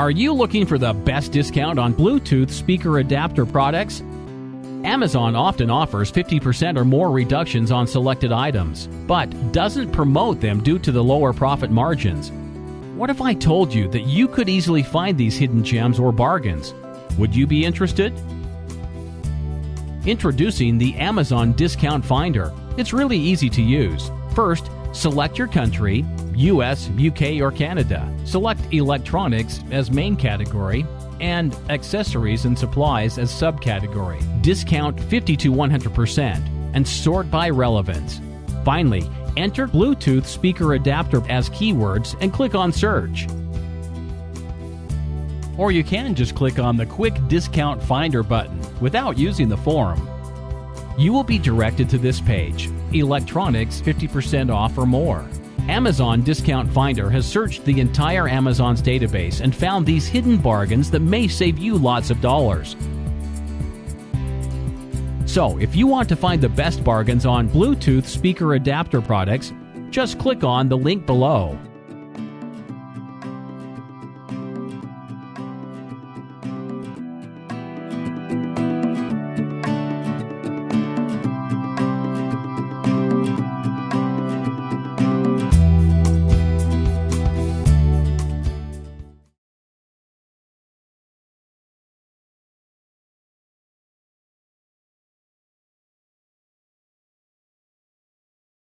Are you looking for the best discount on Bluetooth speaker adapter products? Amazon often offers 50% or more reductions on selected items, but doesn't promote them due to the lower profit margins. What if I told you that you could easily find these hidden gems or bargains? Would you be interested? Introducing the Amazon Discount Finder. It's really easy to use. First, select your country, US, UK, or Canada. Select electronics as main category and accessories and supplies as subcategory. Discount 50 to 100% and sort by relevance. Finally, enter Bluetooth speaker adapter as keywords and click on search. Or you can just click on the Quick Discount Finder button without using the forum. You will be directed to this page, Electronics 50% off or more. Amazon Discount Finder has searched the entire Amazon's database and found these hidden bargains that may save you lots of dollars. So, if you want to find the best bargains on Bluetooth speaker adapter products, just click on the link below.